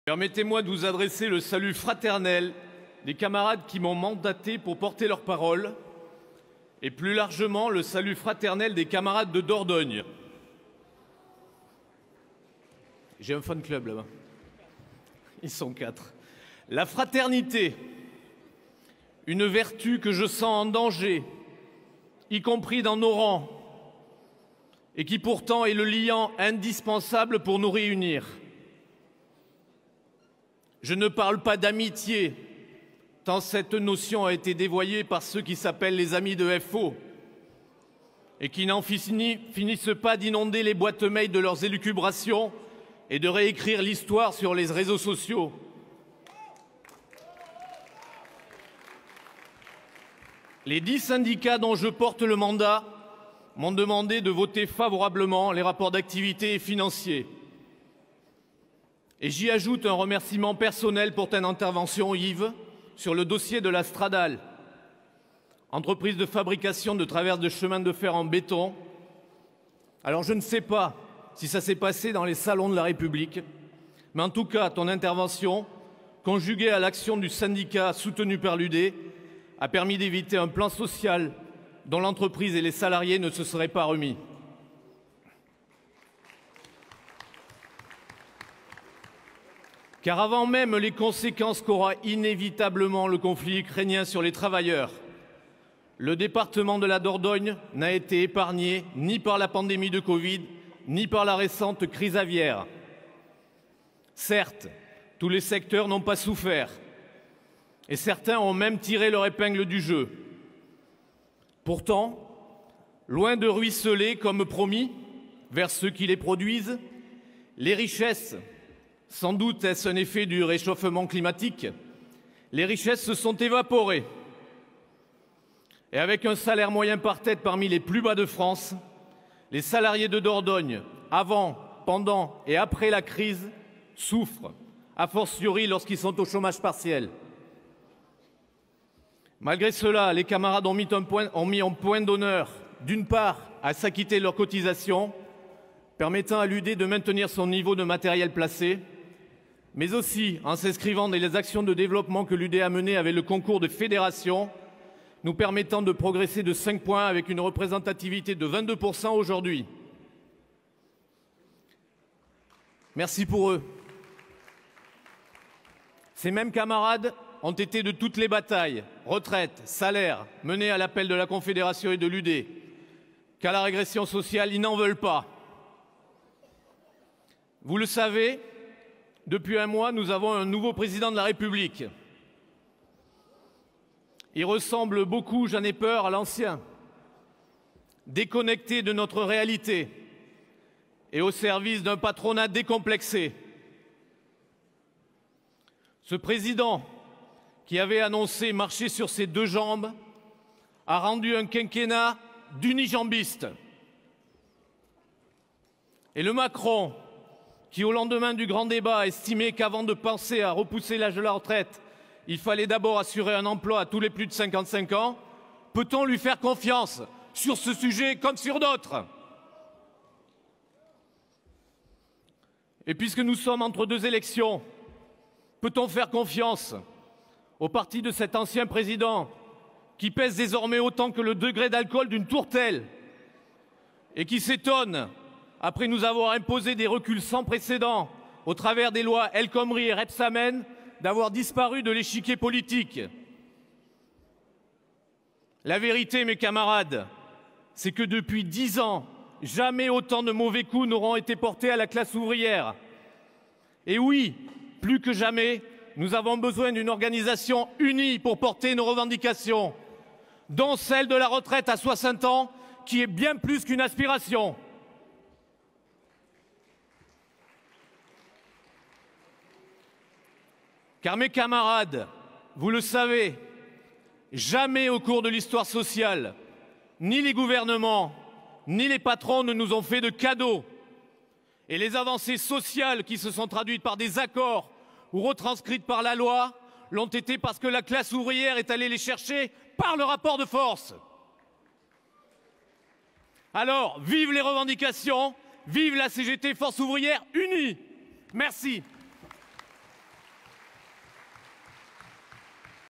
Permettez-moi de vous adresser le salut fraternel des camarades qui m'ont mandaté pour porter leur parole et plus largement le salut fraternel des camarades de Dordogne. J'ai un fan club là-bas. Ils sont 4. La fraternité, une vertu que je sens en danger, y compris dans nos rangs, et qui pourtant est le liant indispensable pour nous réunir. Je ne parle pas d'amitié, tant cette notion a été dévoyée par ceux qui s'appellent les amis de FO et qui n'en finissent pas d'inonder les boîtes mail de leurs élucubrations et de réécrire l'histoire sur les réseaux sociaux. Les 10 syndicats dont je porte le mandat m'ont demandé de voter favorablement les rapports d'activité et financiers. Et j'y ajoute un remerciement personnel pour ton intervention, Yves, sur le dossier de la Stradale, entreprise de fabrication de traverses de chemin de fer en béton. Alors je ne sais pas si ça s'est passé dans les salons de la République, mais en tout cas, ton intervention, conjuguée à l'action du syndicat soutenu par l'UD, a permis d'éviter un plan social dont l'entreprise et les salariés ne se seraient pas remis. Car avant même les conséquences qu'aura inévitablement le conflit ukrainien sur les travailleurs, le département de la Dordogne n'a été épargné ni par la pandémie de Covid, ni par la récente crise aviaire. Certes, tous les secteurs n'ont pas souffert, et certains ont même tiré leur épingle du jeu. Pourtant, loin de ruisseler comme promis vers ceux qui les produisent, les richesses, sans doute est-ce un effet du réchauffement climatique, les richesses se sont évaporées. Et avec un salaire moyen par tête parmi les plus bas de France, les salariés de Dordogne, avant, pendant et après la crise, souffrent, a fortiori lorsqu'ils sont au chômage partiel. Malgré cela, les camarades ont mis en point d'honneur, d'une part, à s'acquitter de leurs cotisations, permettant à l'UD de maintenir son niveau de matériel placé, mais aussi en s'inscrivant dans les actions de développement que l'UD a menées avec le concours de fédération, nous permettant de progresser de 5 points avec une représentativité de 22% aujourd'hui. Merci pour eux. Ces mêmes camarades ont été de toutes les batailles, retraites, salaires, menées à l'appel de la Confédération et de l'UD. Qu'à la régression sociale, ils n'en veulent pas. Vous le savez, depuis un mois, nous avons un nouveau président de la République. Il ressemble beaucoup, j'en ai peur, à l'ancien, déconnecté de notre réalité et au service d'un patronat décomplexé. Ce président, qui avait annoncé marcher sur ses 2 jambes, a rendu un quinquennat d'unijambiste. Et le Macron, qui au lendemain du grand débat estimait qu'avant de penser à repousser l'âge de la retraite, il fallait d'abord assurer un emploi à tous les plus de 55 ans, peut-on lui faire confiance sur ce sujet comme sur d'autres? Et puisque nous sommes entre 2 élections, peut-on faire confiance au parti de cet ancien président qui pèse désormais autant que le degré d'alcool d'une tourtelle et qui s'étonne, après nous avoir imposé des reculs sans précédent au travers des lois El Khomri et Rebsamen, d'avoir disparu de l'échiquier politique? La vérité, mes camarades, c'est que depuis 10 ans, jamais autant de mauvais coups n'auront été portés à la classe ouvrière. Et oui, plus que jamais, nous avons besoin d'une organisation unie pour porter nos revendications, dont celle de la retraite à 60 ans, qui est bien plus qu'une aspiration. Car mes camarades, vous le savez, jamais au cours de l'histoire sociale, ni les gouvernements, ni les patrons ne nous ont fait de cadeaux. Et les avancées sociales qui se sont traduites par des accords ou retranscrites par la loi l'ont été parce que la classe ouvrière est allée les chercher par le rapport de force. Alors, vive les revendications, vive la CGT Force ouvrière unie. Merci.